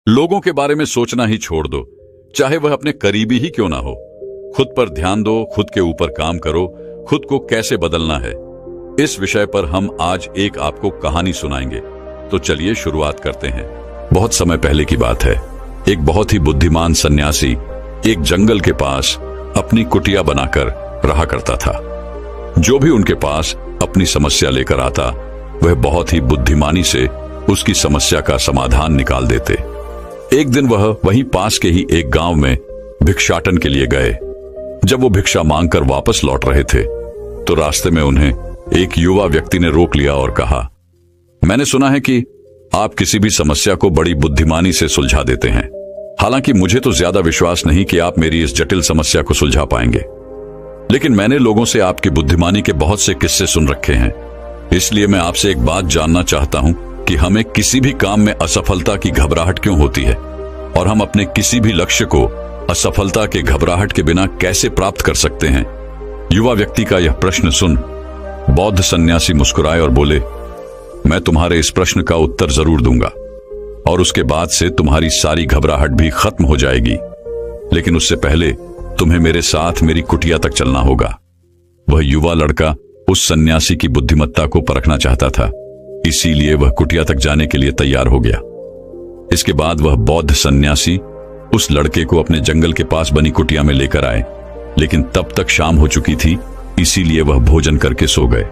लोगों के बारे में सोचना ही छोड़ दो, चाहे वह अपने करीबी ही क्यों ना हो। खुद पर ध्यान दो, खुद के ऊपर काम करो, खुद को कैसे बदलना है, इस विषय पर हम आज एक आपको कहानी सुनाएंगे। तो चलिए शुरुआत करते हैं। बहुत समय पहले की बात है। एक बहुत ही बुद्धिमान सन्यासी एक जंगल के पास अपनी कुटिया बनाकर रहा करता था। जो भी उनके पास अपनी समस्या लेकर आता, वह बहुत ही बुद्धिमानी से उसकी समस्या का समाधान निकाल देते। एक दिन वह वहीं पास के ही एक गांव में भिक्षाटन के लिए गए। जब वो भिक्षा मांगकर वापस लौट रहे थे, तो रास्ते में उन्हें एक युवा व्यक्ति ने रोक लिया और कहा, मैंने सुना है कि आप किसी भी समस्या को बड़ी बुद्धिमानी से सुलझा देते हैं। हालांकि मुझे तो ज्यादा विश्वास नहीं कि आप मेरी इस जटिल समस्या को सुलझा पाएंगे, लेकिन मैंने लोगों से आपकी बुद्धिमानी के बहुत से किस्से सुन रखे हैं। इसलिए मैं आपसे एक बात जानना चाहता हूं कि हमें किसी भी काम में असफलता की घबराहट क्यों होती है, और हम अपने किसी भी लक्ष्य को असफलता के घबराहट के बिना कैसे प्राप्त कर सकते हैं। युवा व्यक्ति का यह प्रश्न सुन बौद्ध सन्यासी मुस्कुराए और बोले, मैं तुम्हारे इस प्रश्न का उत्तर जरूर दूंगा, और उसके बाद से तुम्हारी सारी घबराहट भी खत्म हो जाएगी। लेकिन उससे पहले तुम्हें मेरे साथ मेरी कुटिया तक चलना होगा। वह युवा लड़का उस सन्यासी की बुद्धिमत्ता को परखना चाहता था, इसीलिए वह कुटिया तक जाने के लिए तैयार हो गया। इसके बाद वह बौद्ध सन्यासी उस लड़के को अपने जंगल के पास बनी कुटिया में लेकर आए, लेकिन तब तक शाम हो चुकी थी, इसीलिए वह भोजन करके सो गए।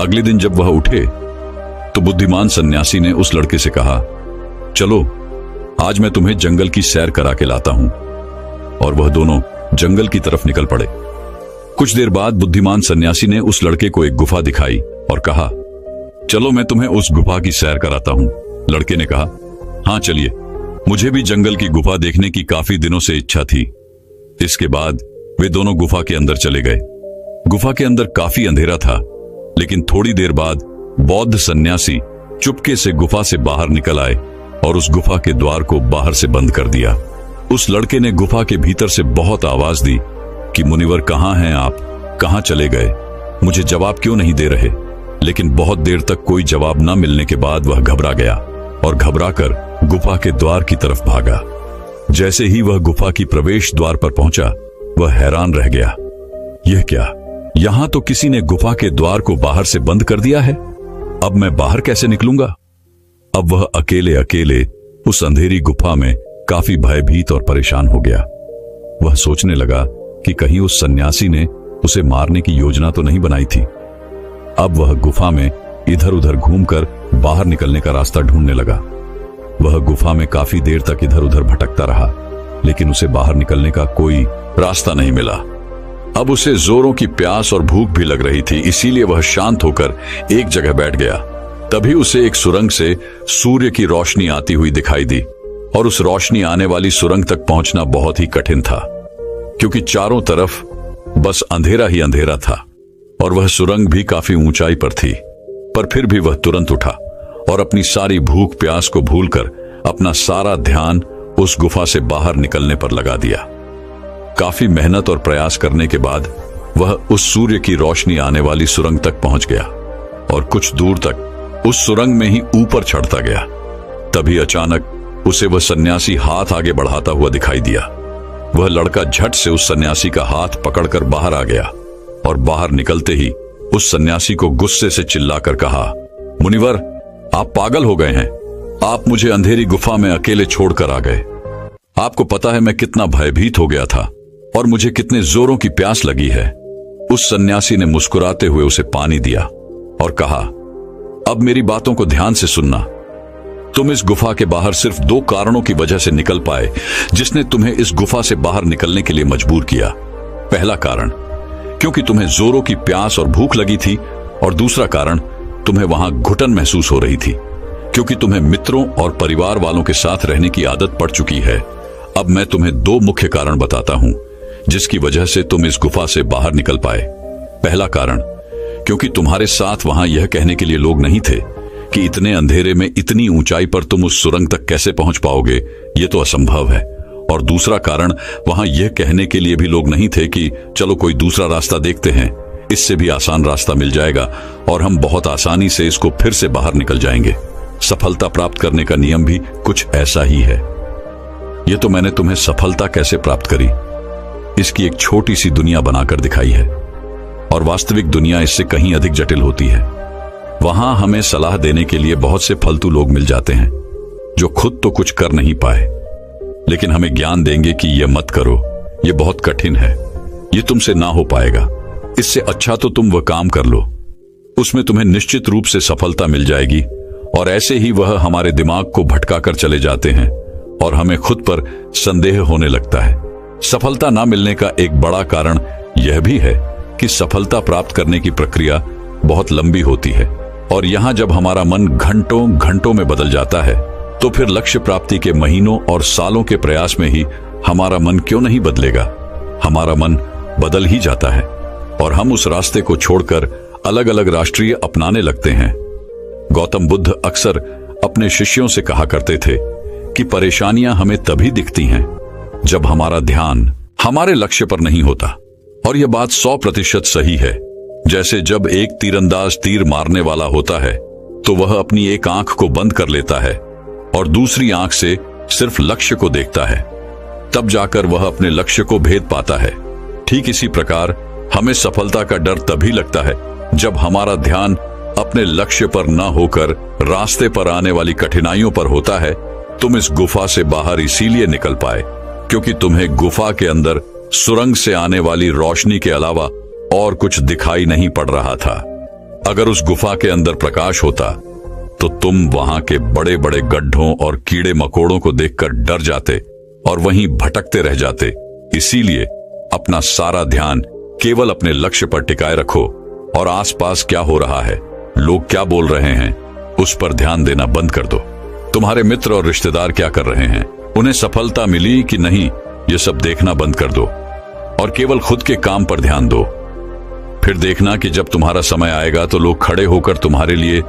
अगले दिन जब वह उठे, तो बुद्धिमान सन्यासी ने उस लड़के से कहा, चलो आज मैं तुम्हें जंगल की सैर करा के लाता हूं। और वह दोनों जंगल की तरफ निकल पड़े। कुछ देर बाद बुद्धिमान सन्यासी ने उस लड़के को एक गुफा दिखाई और कहा, चलो मैं तुम्हें उस गुफा की सैर कराता हूं। लड़के ने कहा, हाँ चलिए, मुझे भी जंगल की गुफा देखने की काफी दिनों से इच्छा थी। इसके बाद वे दोनों गुफा के अंदर चले गए। गुफा के अंदर काफी अंधेरा था, लेकिन थोड़ी देर बाद बौद्ध सन्यासी चुपके से गुफा से बाहर निकल आए और उस गुफा के द्वार को बाहर से बंद कर दिया। उस लड़के ने गुफा के भीतर से बहुत आवाज दी कि मुनिवर कहाँ हैं आप, कहाँ चले गए, मुझे जवाब क्यों नहीं दे रहे। लेकिन बहुत देर तक कोई जवाब न मिलने के बाद वह घबरा गया और घबराकर गुफा के द्वार की तरफ भागा। जैसे ही वह गुफा की प्रवेश द्वार पर पहुंचा, वह हैरान रह गया। यह क्या, यहां तो किसी ने गुफा के द्वार को बाहर से बंद कर दिया है। अब मैं बाहर कैसे निकलूंगा। अब वह अकेले अकेले उस अंधेरी गुफा में काफी भयभीत और परेशान हो गया। वह सोचने लगा कि कहीं उस सन्यासी ने उसे मारने की योजना तो नहीं बनाई थी। अब वह गुफा में इधर उधर घूमकर बाहर निकलने का रास्ता ढूंढने लगा। वह गुफा में काफी देर तक इधर उधर भटकता रहा, लेकिन उसे बाहर निकलने का कोई रास्ता नहीं मिला। अब उसे जोरों की प्यास और भूख भी लग रही थी, इसीलिए वह शांत होकर एक जगह बैठ गया। तभी उसे एक सुरंग से सूर्य की रोशनी आती हुई दिखाई दी, और उस रोशनी आने वाली सुरंग तक पहुंचना बहुत ही कठिन था, क्योंकि चारों तरफ बस अंधेरा ही अंधेरा था, और वह सुरंग भी काफी ऊंचाई पर थी। पर फिर भी वह तुरंत उठा और अपनी सारी भूख प्यास को भूलकर अपना सारा ध्यान उस गुफा से बाहर निकलने पर लगा दिया। काफी मेहनत और प्रयास करने के बाद वह उस सूर्य की रोशनी आने वाली सुरंग तक पहुंच गया, और कुछ दूर तक उस सुरंग में ही ऊपर चढ़ता गया। तभी अचानक उसे वह सन्यासी हाथ आगे बढ़ाता हुआ दिखाई दिया। वह लड़का झट से उस सन्यासी का हाथ पकड़कर बाहर आ गया, और बाहर निकलते ही उस सन्यासी को गुस्से से चिल्लाकर कहा, मुनिवर आप पागल हो गए हैं। आप मुझे अंधेरी गुफा में अकेले छोड़कर आ गए। आपको पता है मैं कितना भयभीत हो गया था और मुझे कितने जोरों की प्यास लगी है। उस सन्यासी ने मुस्कुराते हुए उसे पानी दिया और कहा, अब मेरी बातों को ध्यान से सुनना। तुम इस गुफा के बाहर सिर्फ दो कारणों की वजह से निकल पाए, जिसने तुम्हें इस गुफा से बाहर निकलने के लिए मजबूर किया। पहला कारण, क्योंकि तुम्हें जोरों की प्यास और भूख लगी थी, और दूसरा कारण, तुम्हें वहां घुटन महसूस हो रही थी, क्योंकि तुम्हें मित्रों और परिवार वालों के साथ रहने की आदत पड़ चुकी है। अब मैं तुम्हें दो मुख्य कारण बताता हूं, जिसकी वजह से तुम इस गुफा से बाहर निकल पाए। पहला कारण, क्योंकि तुम्हारे साथ वहां यह कहने के लिए लोग नहीं थे कि इतने अंधेरे में इतनी ऊंचाई पर तुम उस सुरंग तक कैसे पहुंच पाओगे, यह तो असंभव है। और दूसरा कारण, वहां यह कहने के लिए भी लोग नहीं थे कि चलो कोई दूसरा रास्ता देखते हैं, इससे भी आसान रास्ता मिल जाएगा और हम बहुत आसानी से इसको फिर से बाहर निकल जाएंगे। सफलता प्राप्त करने का नियम भी कुछ ऐसा ही है। यह तो मैंने तुम्हें सफलता कैसे प्राप्त करी इसकी एक छोटी सी दुनिया बनाकर दिखाई है, और वास्तविक दुनिया इससे कहीं अधिक जटिल होती है। वहां हमें सलाह देने के लिए बहुत से फालतू लोग मिल जाते हैं जो खुद तो कुछ कर नहीं पाए, लेकिन हमें ज्ञान देंगे कि यह मत करो, यह बहुत कठिन है, यह तुमसे ना हो पाएगा, इससे अच्छा तो तुम वह काम कर लो, उसमें तुम्हें निश्चित रूप से सफलता मिल जाएगी। और ऐसे ही वह हमारे दिमाग को भटका कर चले जाते हैं और हमें खुद पर संदेह होने लगता है। सफलता ना मिलने का एक बड़ा कारण यह भी है कि सफलता प्राप्त करने की प्रक्रिया बहुत लंबी होती है, और यहां जब हमारा मन घंटों घंटों में बदल जाता है तो फिर लक्ष्य प्राप्ति के महीनों और सालों के प्रयास में ही हमारा मन क्यों नहीं बदलेगा। हमारा मन बदल ही जाता है और हम उस रास्ते को छोड़कर अलग अलग राष्ट्रीय अपनाने लगते हैं। गौतम बुद्ध अक्सर अपने शिष्यों से कहा करते थे कि परेशानियां हमें तभी दिखती हैं जब हमारा ध्यान हमारे लक्ष्य पर नहीं होता। और यह बात 100% सही है। जैसे जब एक तीरंदाज तीर मारने वाला होता है तो वह अपनी एक आंख को बंद कर लेता है और दूसरी आंख से सिर्फ लक्ष्य को देखता है, तब जाकर वह अपने लक्ष्य को भेद पाता है। ठीक इसी प्रकार हमें सफलता का डर तभी लगता है जब हमारा ध्यान अपने लक्ष्य पर न होकर रास्ते पर आने वाली कठिनाइयों पर होता है। तुम इस गुफा से बाहर इसीलिए निकल पाए क्योंकि तुम्हें गुफा के अंदर सुरंग से आने वाली रोशनी के अलावा और कुछ दिखाई नहीं पड़ रहा था। अगर उस गुफा के अंदर प्रकाश होता तो तुम वहां के बड़े बड़े गड्ढों और कीड़े मकोड़ों को देखकर डर जाते और वहीं भटकते रह जाते। इसीलिए अपना सारा ध्यान केवल अपने लक्ष्य पर टिकाए रखो और आसपास क्या हो रहा है, लोग क्या बोल रहे हैं, उस पर ध्यान देना बंद कर दो। तुम्हारे मित्र और रिश्तेदार क्या कर रहे हैं, उन्हें सफलता मिली कि नहीं, ये सब देखना बंद कर दो और केवल खुद के काम पर ध्यान दो। फिर देखना कि जब तुम्हारा समय आएगा तो लोग खड़े होकर तुम्हारे लिए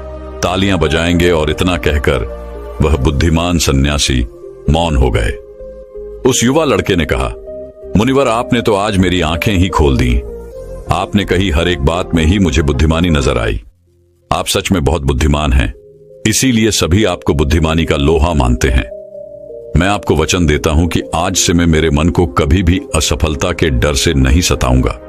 तालियां बजाएंगे। और इतना कहकर वह बुद्धिमान सन्यासी मौन हो गए। उस युवा लड़के ने कहा, मुनिवर, आपने तो आज मेरी आंखें ही खोल दी। आपने कही हर एक बात में ही मुझे बुद्धिमानी नजर आई। आप सच में बहुत बुद्धिमान हैं, इसीलिए सभी आपको बुद्धिमानी का लोहा मानते हैं। मैं आपको वचन देता हूं कि आज से मैं मेरे मन को कभी भी असफलता के डर से नहीं सताऊंगा।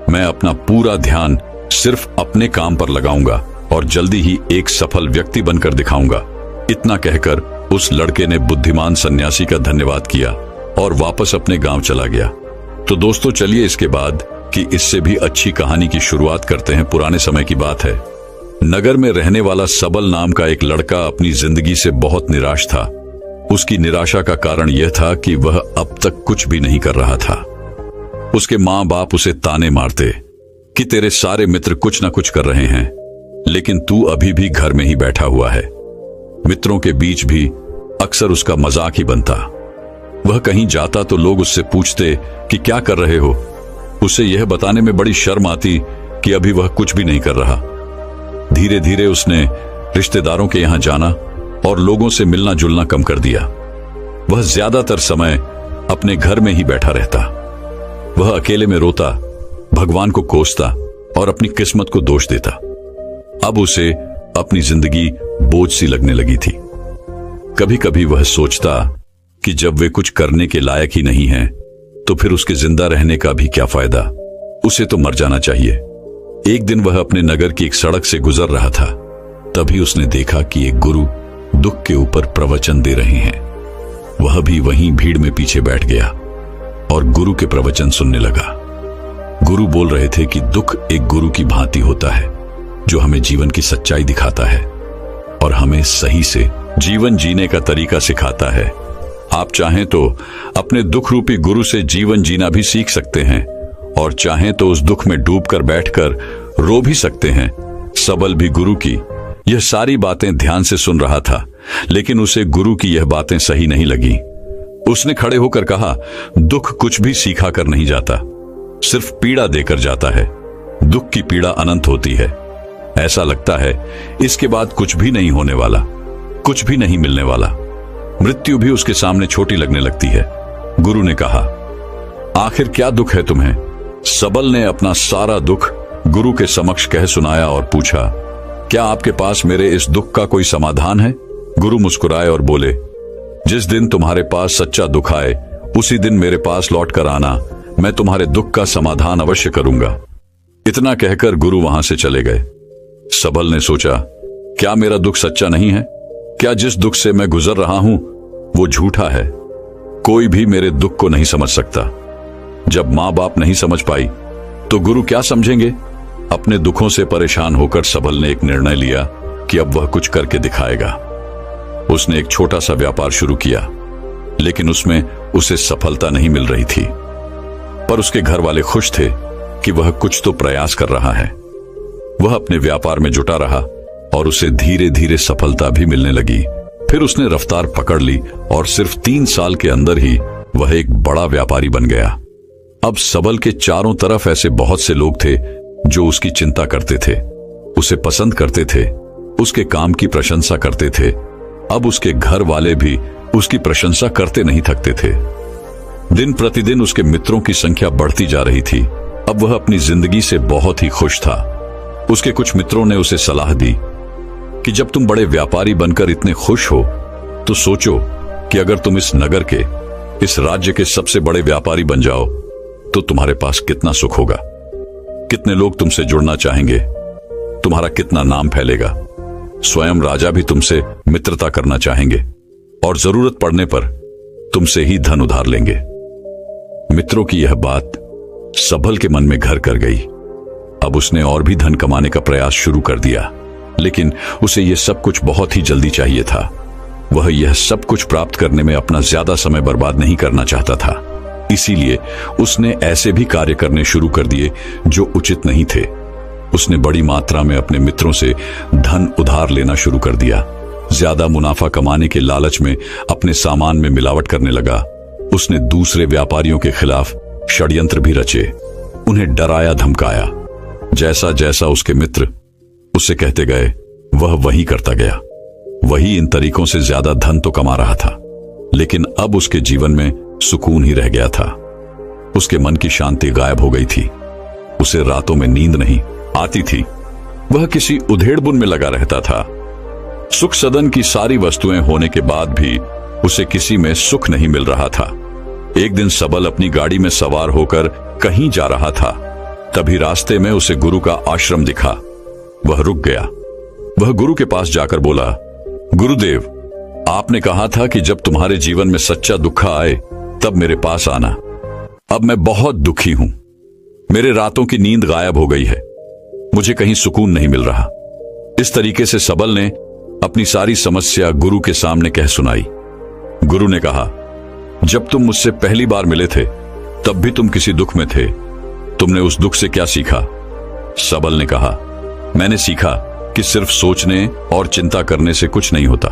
मैं अपना पूरा ध्यान सिर्फ अपने काम पर लगाऊंगा और जल्दी ही एक सफल व्यक्ति बनकर दिखाऊंगा। इतना कहकर उस लड़के ने बुद्धिमान सन्यासी का धन्यवाद किया और वापस अपने गांव चला गया। तो दोस्तों, चलिए इसके बाद की इससे भी अच्छी कहानी की शुरुआत करते हैं। पुराने समय की बात है। नगर में रहने वाला सबल नाम का एक लड़का अपनी जिंदगी से बहुत निराश था। उसकी निराशा का कारण यह था कि वह अब तक कुछ भी नहीं कर रहा था। उसके माँ बाप उसे ताने मारते कि तेरे सारे मित्र कुछ ना कुछ कर रहे हैं, लेकिन तू अभी भी घर में ही बैठा हुआ है। मित्रों के बीच भी अक्सर उसका मजाक ही बनता। वह कहीं जाता तो लोग उससे पूछते कि क्या कर रहे हो। उसे यह बताने में बड़ी शर्म आती कि अभी वह कुछ भी नहीं कर रहा। धीरे धीरे उसने रिश्तेदारों के यहां जाना और लोगों से मिलना जुलना कम कर दिया। वह ज्यादातर समय अपने घर में ही बैठा रहता। वह अकेले में रोता, भगवान को कोसता और अपनी किस्मत को दोष देता। अब उसे अपनी जिंदगी बोझ सी लगने लगी थी। कभी कभी वह सोचता कि जब वे कुछ करने के लायक ही नहीं हैं, तो फिर उसके जिंदा रहने का भी क्या फायदा, उसे तो मर जाना चाहिए। एक दिन वह अपने नगर की एक सड़क से गुजर रहा था। तभी उसने देखा कि एक गुरु दुख के ऊपर प्रवचन दे रहे हैं। वह भी वहीं भीड़ में पीछे बैठ गया और गुरु के प्रवचन सुनने लगा। गुरु बोल रहे थे कि दुख एक गुरु की भांति होता है जो हमें जीवन की सच्चाई दिखाता है और हमें सही से जीवन जीने का तरीका सिखाता है। आप चाहें तो अपने दुख रूपी गुरु से जीवन जीना भी सीख सकते हैं और चाहें तो उस दुख में डूबकर बैठकर रो भी सकते हैं। सबल भी गुरु की यह सारी बातें ध्यान से सुन रहा था, लेकिन उसे गुरु की यह बातें सही नहीं लगी। उसने खड़े होकर कहा, दुख कुछ भी सीखा कर नहीं जाता, सिर्फ पीड़ा देकर जाता है। दुख की पीड़ा अनंत होती है। ऐसा लगता है इसके बाद कुछ भी नहीं होने वाला, कुछ भी नहीं मिलने वाला। मृत्यु भी उसके सामने छोटी लगने लगती है। गुरु ने कहा, आखिर क्या दुख है तुम्हें? सबल ने अपना सारा दुख गुरु के समक्ष कह सुनाया और पूछा, क्या आपके पास मेरे इस दुख का कोई समाधान है? गुरु मुस्कुराए और बोले, जिस दिन तुम्हारे पास सच्चा दुख आए उसी दिन मेरे पास लौट कर आना, मैं तुम्हारे दुख का समाधान अवश्य करूंगा। इतना कहकर गुरु वहां से चले गए। सबल ने सोचा, क्या मेरा दुख सच्चा नहीं है? क्या जिस दुख से मैं गुजर रहा हूं वो झूठा है? कोई भी मेरे दुख को नहीं समझ सकता। जब मां बाप नहीं समझ पाई तो गुरु क्या समझेंगे? अपने दुखों से परेशान होकर सबल ने एक निर्णय लिया कि अब वह कुछ करके दिखाएगा। उसने एक छोटा सा व्यापार शुरू किया, लेकिन उसमें उसे सफलता नहीं मिल रही थी। पर उसके घर वाले खुश थे कि वह कुछ तो प्रयास कर रहा है। वह अपने व्यापार में जुटा रहा और उसे धीरे धीरे सफलता भी मिलने लगी। फिर उसने रफ्तार पकड़ ली और सिर्फ 3 साल के अंदर ही वह एक बड़ा व्यापारी बन गया। अब सबल के चारों तरफ ऐसे बहुत से लोग थे जो उसकी चिंता करते थे, उसे पसंद करते थे, उसके काम की प्रशंसा करते थे। अब उसके घर वाले भी उसकी प्रशंसा करते नहीं थकते थे। दिन प्रतिदिन उसके मित्रों की संख्या बढ़ती जा रही थी। अब वह अपनी जिंदगी से बहुत ही खुश था। उसके कुछ मित्रों ने उसे सलाह दी कि जब तुम बड़े व्यापारी बनकर इतने खुश हो तो सोचो कि अगर तुम इस नगर के, इस राज्य के सबसे बड़े व्यापारी बन जाओ तो तुम्हारे पास कितना सुख होगा, कितने लोग तुमसे जुड़ना चाहेंगे, तुम्हारा कितना नाम फैलेगा, स्वयं राजा भी तुमसे मित्रता करना चाहेंगे और जरूरत पड़ने पर तुमसे ही धन उधार लेंगे। मित्रों की यह बात सबल के मन में घर कर गई। अब उसने और भी धन कमाने का प्रयास शुरू कर दिया, लेकिन उसे यह सब कुछ बहुत ही जल्दी चाहिए था। वह यह सब कुछ प्राप्त करने में अपना ज्यादा समय बर्बाद नहीं करना चाहता था। इसीलिए उसने ऐसे भी कार्य करने शुरू कर दिए जो उचित नहीं थे। उसने बड़ी मात्रा में अपने मित्रों से धन उधार लेना शुरू कर दिया। ज्यादा मुनाफा कमाने के लालच में अपने सामान में मिलावट करने लगा। उसने दूसरे व्यापारियों के खिलाफ षड्यंत्र भी रचे, उन्हें डराया धमकाया। जैसा जैसा उसके मित्र उससे कहते गए वह वही करता गया। वही इन तरीकों से ज्यादा धन तो कमा रहा था, लेकिन अब उसके जीवन में सुकून ही रह गया था। उसके मन की शांति गायब हो गई थी। उसे रातों में नींद नहीं आती थी। वह किसी उधेड़बुन में लगा रहता था। सुख सदन की सारी वस्तुएं होने के बाद भी उसे किसी में सुख नहीं मिल रहा था। एक दिन सबल अपनी गाड़ी में सवार होकर कहीं जा रहा था। तभी रास्ते में उसे गुरु का आश्रम दिखा। वह रुक गया। वह गुरु के पास जाकर बोला, गुरुदेव, आपने कहा था कि जब तुम्हारे जीवन में सच्चा दुख आए तब मेरे पास आना। अब मैं बहुत दुखी हूं। मेरे रातों की नींद गायब हो गई है। मुझे कहीं सुकून नहीं मिल रहा। इस तरीके से सबल ने अपनी सारी समस्या गुरु के सामने कह सुनाई। गुरु ने कहा, जब तुम मुझसे पहली बार मिले थे तब भी तुम किसी दुख में थे। तुमने उस दुख से क्या सीखा? सबल ने कहा, मैंने सीखा कि सिर्फ सोचने और चिंता करने से कुछ नहीं होता।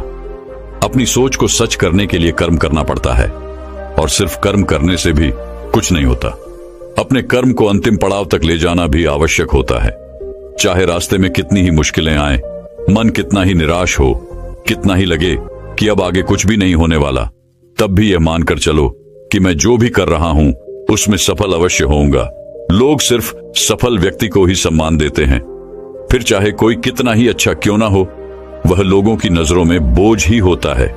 अपनी सोच को सच करने के लिए कर्म करना पड़ता है, और सिर्फ कर्म करने से भी कुछ नहीं होता। अपने कर्म को अंतिम पड़ाव तक ले जाना भी आवश्यक होता है। चाहे रास्ते में कितनी ही मुश्किलें आए, मन कितना ही निराश हो, कितना ही लगे कि अब आगे कुछ भी नहीं होने वाला, तब भी यह मानकर चलो कि मैं जो भी कर रहा हूं उसमें सफल अवश्य होऊंगा। लोग सिर्फ सफल व्यक्ति को ही सम्मान देते हैं। फिर चाहे कोई कितना ही अच्छा क्यों ना हो, वह लोगों की नजरों में बोझ ही होता है।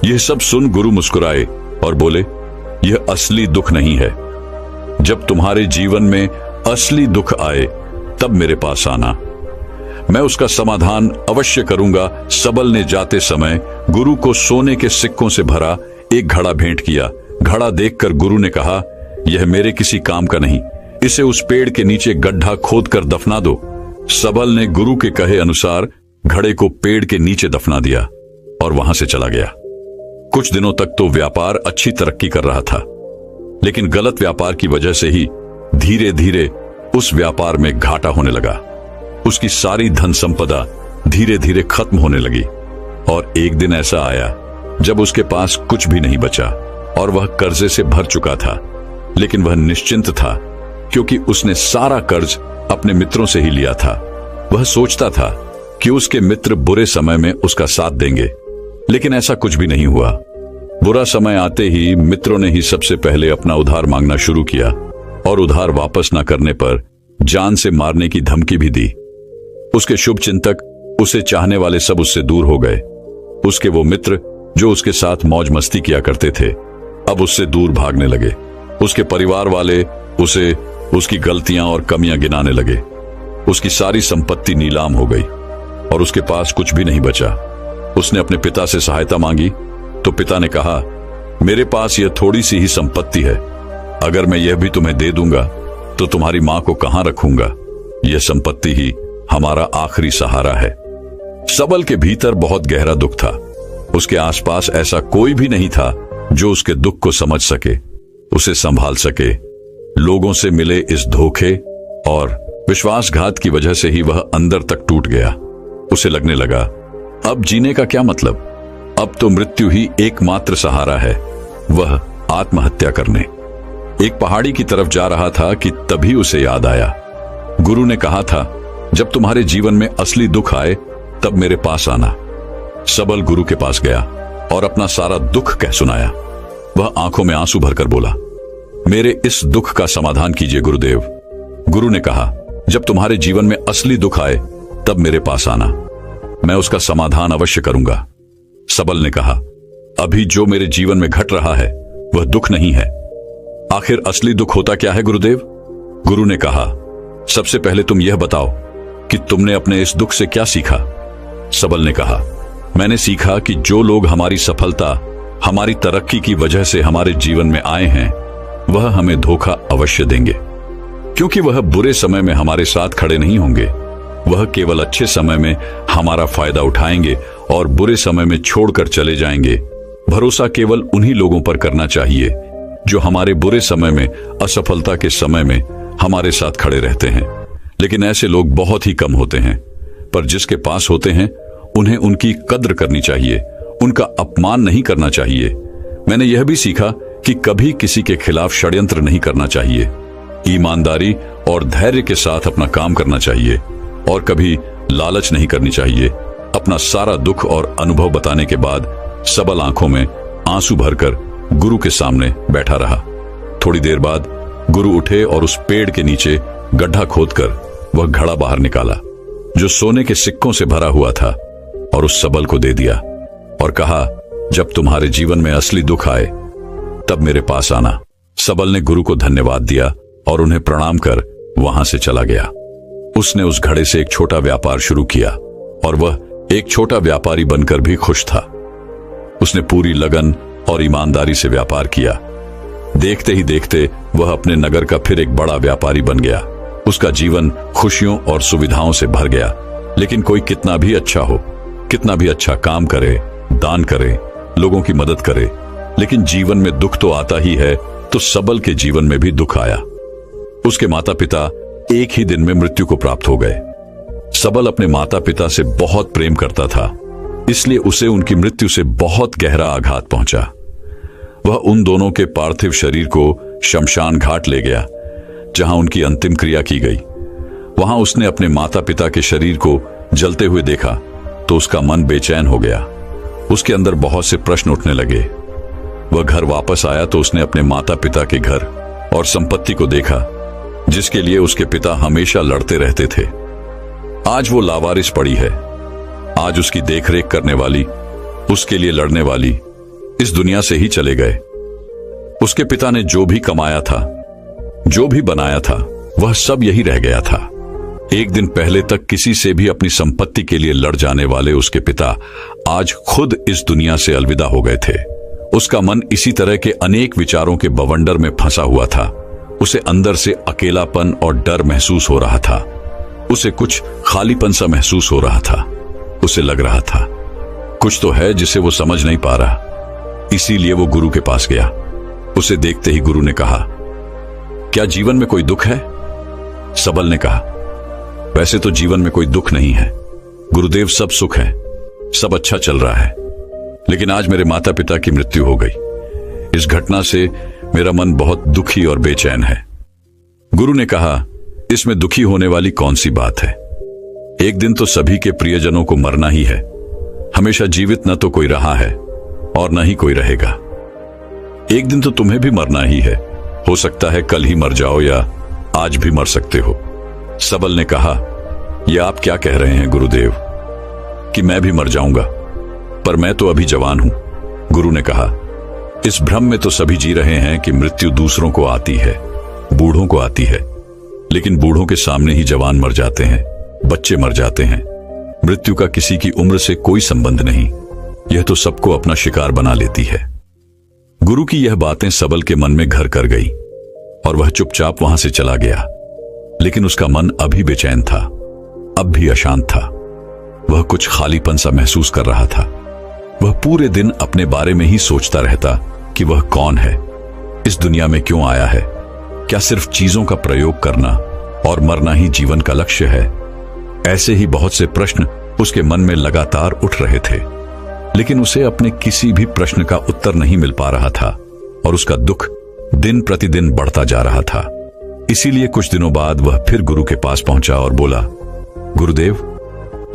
यह सब सुन गुरु मुस्कुराए और बोले, यह असली दुख नहीं है। जब तुम्हारे जीवन में असली दुख आए तब मेरे पास आना, मैं उसका समाधान अवश्य करूंगा। सबल ने जाते समय गुरु को सोने के सिक्कों से भरा एक घड़ा भेंट किया। घड़ा देखकर गुरु ने कहा, यह मेरे किसी काम का नहीं, इसे उस पेड़ के नीचे गड्ढा खोदकर दफना दो। सबल ने गुरु के कहे अनुसार घड़े को पेड़ के नीचे दफना दिया और वहां से चला गया। कुछ दिनों तक तो व्यापार अच्छी तरक्की कर रहा था, लेकिन गलत व्यापार की वजह से ही धीरे धीरे उस व्यापार में घाटा होने लगा। उसकी सारी धन संपदा धीरे धीरे खत्म होने लगी और एक दिन ऐसा आया जब उसके पास कुछ भी नहीं बचा और वह कर्जे से भर चुका था। लेकिन वह निश्चिंत था क्योंकि उसने सारा कर्ज अपने मित्रों से ही लिया था। वह सोचता था कि उसके मित्र बुरे समय में उसका साथ देंगे, लेकिन ऐसा कुछ भी नहीं हुआ। बुरा समय आते ही मित्रों ने ही सबसे पहले अपना उधार मांगना शुरू किया और उधार वापस न करने पर जान से मारने की धमकी भी दी। उसके शुभ चिंतक, उसे चाहने वाले सब उससे दूर हो गए। उसके वो मित्र जो उसके साथ मौज मस्ती किया करते थे अब उससे दूर भागने लगे। उसके परिवार वाले उसे उसकी गलतियां और कमियां गिनाने लगे। उसकी सारी संपत्ति नीलाम हो गई और उसके पास कुछ भी नहीं बचा। उसने अपने पिता से सहायता मांगी तो पिता ने कहा, मेरे पास यह थोड़ी सी ही संपत्ति है, अगर मैं यह भी तुम्हें दे दूंगा तो तुम्हारी मां को कहां रखूंगा? यह संपत्ति ही हमारा आखिरी सहारा है। सबल के भीतर बहुत गहरा दुख था। उसके आसपास ऐसा कोई भी नहीं था जो उसके दुख को समझ सके, उसे संभाल सके। लोगों से मिले इस धोखे और विश्वासघात की वजह से ही वह अंदर तक टूट गया। उसे लगने लगा, अब जीने का क्या मतलब? अब तो मृत्यु ही एकमात्र सहारा है। वह आत्महत्या करने एक पहाड़ी की तरफ जा रहा था कि तभी उसे याद आया, गुरु ने कहा था, जब तुम्हारे जीवन में असली दुख आए तब मेरे पास आना। सबल गुरु के पास गया और अपना सारा दुख कह सुनाया। वह आंखों में आंसू भरकर बोला, मेरे इस दुख का समाधान कीजिए गुरुदेव। गुरु ने कहा, जब तुम्हारे जीवन में असली दुख आए तब मेरे पास आना, मैं उसका समाधान अवश्य करूंगा। सबल ने कहा, अभी जो मेरे जीवन में घट रहा है वह दुख नहीं है। आखिर असली दुख होता क्या है गुरुदेव? गुरु ने कहा, सबसे पहले तुम यह बताओ कि तुमने अपने इस दुख से क्या सीखा? सबल ने कहा, मैंने सीखा कि जो लोग हमारी सफलता, हमारी तरक्की की वजह से हमारे जीवन में आए हैं वह हमें धोखा अवश्य देंगे, क्योंकि वह बुरे समय में हमारे साथ खड़े नहीं होंगे। वह केवल अच्छे समय में हमारा फायदा उठाएंगे और बुरे समय में छोड़कर चले जाएंगे। भरोसा केवल उन्हीं लोगों पर करना चाहिए जो हमारे बुरे समय में, असफलता के समय में हमारे साथ खड़े रहते हैं। लेकिन ऐसे लोग बहुत ही कम होते हैं, पर जिसके पास होते हैं उन्हें उनकी कद्र करनी चाहिए, उनका अपमान नहीं करना चाहिए। मैंने यह भी सीखा कि कभी किसी के खिलाफ षड्यंत्र नहीं करना चाहिए। ईमानदारी और धैर्य के साथ अपना काम करना चाहिए और कभी लालच नहीं करनी चाहिए। अपना सारा दुख और अनुभव बताने के बाद सबल आंखों में आंसू भरकर गुरु के सामने बैठा रहा। थोड़ी देर बाद गुरु उठे और उस पेड़ के नीचे गड्ढा खोदकर वह घड़ा बाहर निकाला जो सोने के सिक्कों से भरा हुआ था और उस सबल को दे दिया और कहा, जब तुम्हारे जीवन में असली दुख आए तब मेरे पास आना। सबल ने गुरु को धन्यवाद दिया और उन्हें प्रणाम कर वहां से चला गया। उसने उस घड़े से एक छोटा व्यापार शुरू किया और वह एक छोटा व्यापारी बनकर भी खुश था। उसने पूरी लगन और ईमानदारी से व्यापार किया। देखते ही देखते वह अपने नगर का फिर एक बड़ा व्यापारी बन गया। उसका जीवन खुशियों और सुविधाओं से भर गया। लेकिन कोई कितना भी अच्छा हो, कितना भी अच्छा काम करे, दान करे, लोगों की मदद करे, लेकिन जीवन में दुख तो आता ही है। तो सबल के जीवन में भी दुख आया। उसके माता पिता एक ही दिन में मृत्यु को प्राप्त हो गए। सबल अपने माता पिता से बहुत प्रेम करता था, इसलिए उसे उनकी मृत्यु से बहुत गहरा आघात पहुंचा। वह उन दोनों के पार्थिव शरीर को शमशान घाट ले गया जहां उनकी अंतिम क्रिया की गई। वहां उसने अपने माता पिता के शरीर को जलते हुए देखा तो उसका मन बेचैन हो गया। उसके अंदर बहुत से प्रश्न उठने लगे। वह घर वापस आया तो उसने अपने माता पिता के घर और संपत्ति को देखा जिसके लिए उसके पिता हमेशा लड़ते रहते थे। आज वो लावारिस पड़ी है। आज उसकी देखरेख करने वाली, उसके लिए लड़ने वाली इस दुनिया से ही चले गए। उसके पिता ने जो भी कमाया था, जो भी बनाया था, वह सब यही रह गया था। एक दिन पहले तक किसी से भी अपनी संपत्ति के लिए लड़ जाने वाले उसके पिता आज खुद इस दुनिया से अलविदा हो गए थे। उसका मन इसी तरह के अनेक विचारों के बवंडर में फंसा हुआ था। उसे अंदर से अकेलापन और डर महसूस हो रहा था। उसे कुछ खालीपन सा महसूस हो रहा था। उसे लग रहा था कुछ तो है जिसे वो समझ नहीं पा रहा। इसीलिए वो गुरु के पास गया। उसे देखते ही गुरु ने कहा, क्या जीवन में कोई दुख है? सबल ने कहा, वैसे तो जीवन में कोई दुख नहीं है गुरुदेव, सब सुख है, सब अच्छा चल रहा है। लेकिन आज मेरे माता पिता की मृत्यु हो गई। इस घटना से मेरा मन बहुत दुखी और बेचैन है। गुरु ने कहा, इसमें दुखी होने वाली कौन सी बात है? एक दिन तो सभी के प्रियजनों को मरना ही है। हमेशा जीवित न तो कोई रहा है और न ही कोई रहेगा। एक दिन तो तुम्हें भी मरना ही है। हो सकता है कल ही मर जाओ या आज भी मर सकते हो। सबल ने कहा, यह आप क्या कह रहे हैं गुरुदेव कि मैं भी मर जाऊंगा? पर मैं तो अभी जवान हूं, गुरु ने कहा। इस भ्रम में तो सभी जी रहे हैं कि मृत्यु दूसरों को आती है, बूढ़ों को आती है, लेकिन बूढ़ों के सामने ही जवान मर जाते हैं, बच्चे मर जाते हैं। मृत्यु का किसी की उम्र से कोई संबंध नहीं, यह तो सबको अपना शिकार बना लेती है। गुरु की यह बातें सबल के मन में घर कर गई और वह चुपचाप वहां से चला गया। लेकिन उसका मन अभी बेचैन था, अब भी अशांत था। वह कुछ खालीपन सा महसूस कर रहा था। वह पूरे दिन अपने बारे में ही सोचता रहता कि वह कौन है, इस दुनिया में क्यों आया है, क्या सिर्फ चीजों का प्रयोग करना और मरना ही जीवन का लक्ष्य है। ऐसे ही बहुत से प्रश्न उसके मन में लगातार उठ रहे थे, लेकिन उसे अपने किसी भी प्रश्न का उत्तर नहीं मिल पा रहा था और उसका दुख दिन प्रतिदिन बढ़ता जा रहा था। इसीलिए कुछ दिनों बाद वह फिर गुरु के पास पहुंचा और बोला, गुरुदेव,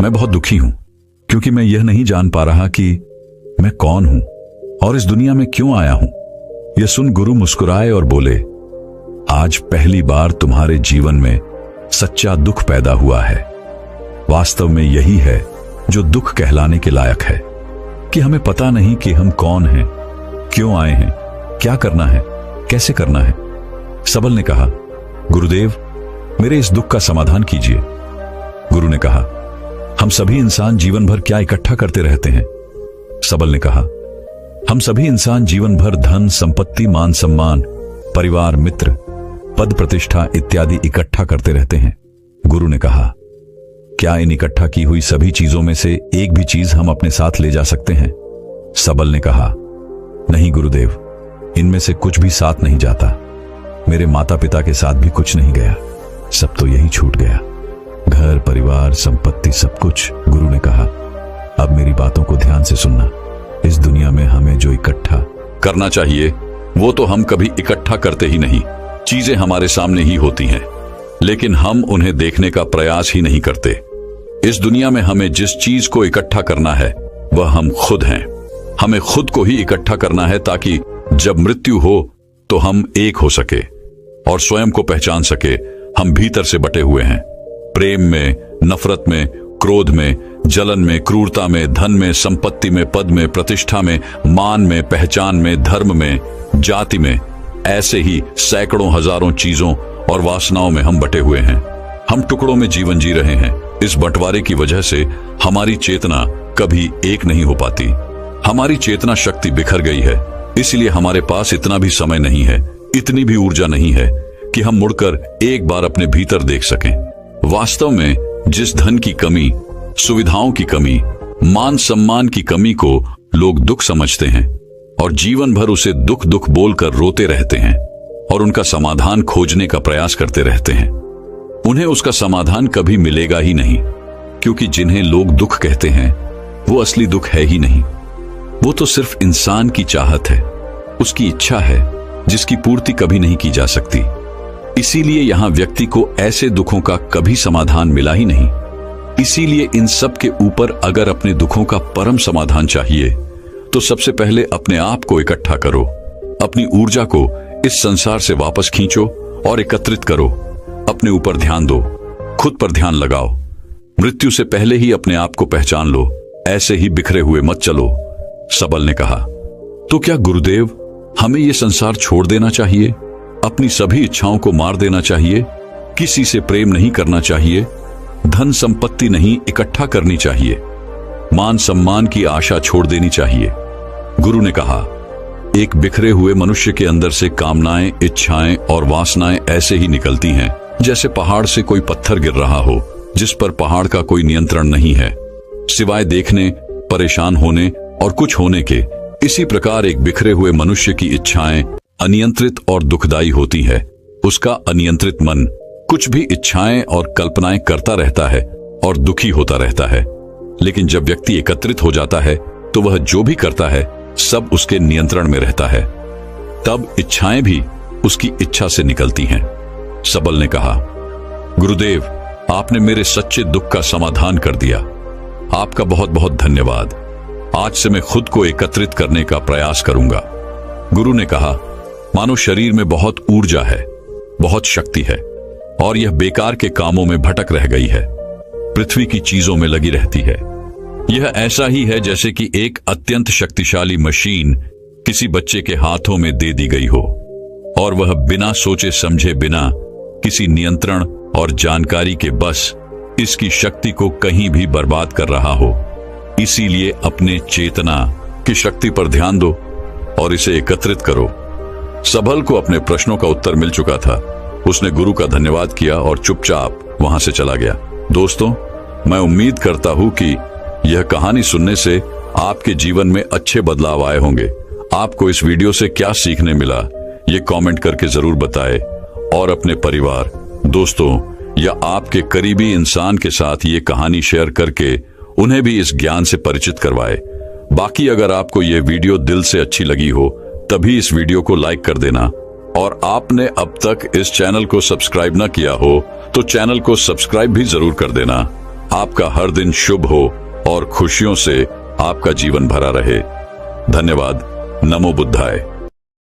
मैं बहुत दुखी हूं क्योंकि मैं यह नहीं जान पा रहा कि मैं कौन हूं और इस दुनिया में क्यों आया हूं। यह सुन गुरु मुस्कुराए और बोले, आज पहली बार तुम्हारे जीवन में सच्चा दुख पैदा हुआ है। वास्तव में यही है जो दुख कहलाने के लायक है, कि हमें पता नहीं कि हम कौन हैं, क्यों आए हैं, क्या करना है, कैसे करना है। सबल ने कहा, गुरुदेव, मेरे इस दुख का समाधान कीजिए। गुरु ने कहा, हम सभी इंसान जीवन भर क्या इकट्ठा करते रहते हैं? सबल ने कहा, हम सभी इंसान जीवन भर धन, संपत्ति, मान सम्मान, परिवार, मित्र, पद प्रतिष्ठा इत्यादि इकट्ठा करते रहते हैं। गुरु ने कहा, क्या इन इकट्ठा की हुई सभी चीजों में से एक भी चीज हम अपने साथ ले जा सकते हैं? सबल ने कहा, नहीं गुरुदेव, इनमें से कुछ भी साथ नहीं जाता। मेरे माता पिता के साथ भी कुछ नहीं गया, सब तो यही छूट गया, घर, परिवार, संपत्ति, सब कुछ। गुरु ने कहा, अब मेरी बातों को ध्यान से सुनना। इस दुनिया में हमें जो इकट्ठा करना चाहिए वो तो हम कभी इकट्ठा करते ही नहीं। चीजें हमारे सामने ही होती हैं, लेकिन हम उन्हें देखने का प्रयास ही नहीं करते। इस दुनिया में हमें जिस चीज को इकट्ठा करना है वह हम खुद हैं। हमें खुद को ही इकट्ठा करना है ताकि जब मृत्यु हो तो हम एक हो सके और स्वयं को पहचान सके। हम भीतर से बटे हुए हैं, प्रेम में, नफरत में, क्रोध में, जलन में, क्रूरता में, धन में, संपत्ति में, पद में, प्रतिष्ठा में, मान में, पहचान में, धर्म में, जाति में। ऐसे ही सैकड़ों हजारों चीजों और वासनाओं में हम बटे हुए हैं। हम टुकड़ों में जीवन जी रहे हैं। इस बंटवारे की वजह से हमारी चेतना कभी एक नहीं हो पाती। हमारी चेतना शक्ति बिखर गई है, इसलिए हमारे पास इतना भी समय नहीं है, इतनी भी ऊर्जा नहीं है कि हम मुड़कर एक बार अपने भीतर देख सकें। वास्तव में जिस धन की कमी, सुविधाओं की कमी, मान सम्मान की कमी को लोग दुख समझते हैं और जीवन भर उसे दुख दुख बोलकर रोते रहते हैं और उनका समाधान खोजने का प्रयास करते रहते हैं, उन्हें उसका समाधान कभी मिलेगा ही नहीं, क्योंकि जिन्हें लोग दुख कहते हैं वो असली दुख है ही नहीं। वो तो सिर्फ इंसान की चाहत है, उसकी इच्छा है, जिसकी पूर्ति कभी नहीं की जा सकती। इसीलिए यहां व्यक्ति को ऐसे दुखों का कभी समाधान मिला ही नहीं। इसीलिए इन सब के ऊपर अगर अपने दुखों का परम समाधान चाहिए तो सबसे पहले अपने आप को इकट्ठा करो, अपनी ऊर्जा को इस संसार से वापस खींचो और एकत्रित करो। अपने ऊपर ध्यान दो, खुद पर ध्यान लगाओ। मृत्यु से पहले ही अपने आप को पहचान लो, ऐसे ही बिखरे हुए मत चलो। सबल ने कहा, तो क्या गुरुदेव, हमें यह संसार छोड़ देना चाहिए? अपनी सभी इच्छाओं को मार देना चाहिए? किसी से प्रेम नहीं करना चाहिए? धन संपत्ति नहीं इकट्ठा करनी चाहिए? मान सम्मान की आशा छोड़ देनी चाहिए? गुरु ने कहा, एक बिखरे हुए मनुष्य के अंदर से कामनाएं, इच्छाएं और वासनाएं ऐसे ही निकलती हैं जैसे पहाड़ से कोई पत्थर गिर रहा हो, जिस पर पहाड़ का कोई नियंत्रण नहीं है, सिवाय देखने, परेशान होने और कुछ होने के। इसी प्रकार एक बिखरे हुए मनुष्य की इच्छाएं अनियंत्रित और दुखदायी होती है। उसका अनियंत्रित मन कुछ भी इच्छाएं और कल्पनाएं करता रहता है और दुखी होता रहता है। लेकिन जब व्यक्ति एकत्रित हो जाता है तो वह जो भी करता है सब उसके नियंत्रण में रहता है। तब इच्छाएं भी उसकी इच्छा से निकलती हैं। सबल ने कहा, गुरुदेव, आपने मेरे सच्चे दुख का समाधान कर दिया। आपका बहुत बहुत धन्यवाद। आज से मैं खुद को एकत्रित करने का प्रयास करूंगा। गुरु ने कहा, मानो शरीर में बहुत ऊर्जा है, बहुत शक्ति है और यह बेकार के कामों में भटक रह गई है, पृथ्वी की चीजों में लगी रहती है। यह ऐसा ही है जैसे कि एक अत्यंत शक्तिशाली मशीन किसी बच्चे के हाथों में दे दी गई हो और वह बिना सोचे समझे, बिना किसी नियंत्रण और जानकारी के बस इसकी शक्ति को कहीं भी बर्बाद कर रहा हो। इसीलिए अपने चेतना की शक्ति पर ध्यान दो और इसे एकत्रित करो। सबल को अपने प्रश्नों का उत्तर मिल चुका था। उसने गुरु का धन्यवाद किया और चुपचाप वहां से चला गया। दोस्तों, मैं उम्मीद करता हूं कि यह कहानी सुनने से आपके जीवन में अच्छे बदलाव आए होंगे। आपको इस वीडियो से क्या सीखने मिला, ये कमेंट करके जरूर बताएं और अपने परिवार, दोस्तों या आपके करीबी इंसान के साथ ये कहानी शेयर करके उन्हें भी इस ज्ञान से परिचित करवाएं। बाकी अगर आपको ये वीडियो दिल से अच्छी लगी हो तभी इस वीडियो को लाइक कर देना, और आपने अब तक इस चैनल को सब्सक्राइब न किया हो तो चैनल को सब्सक्राइब भी जरूर कर देना। आपका हर दिन शुभ हो और खुशियों से आपका जीवन भरा रहे। धन्यवाद। नमो बुद्धाय।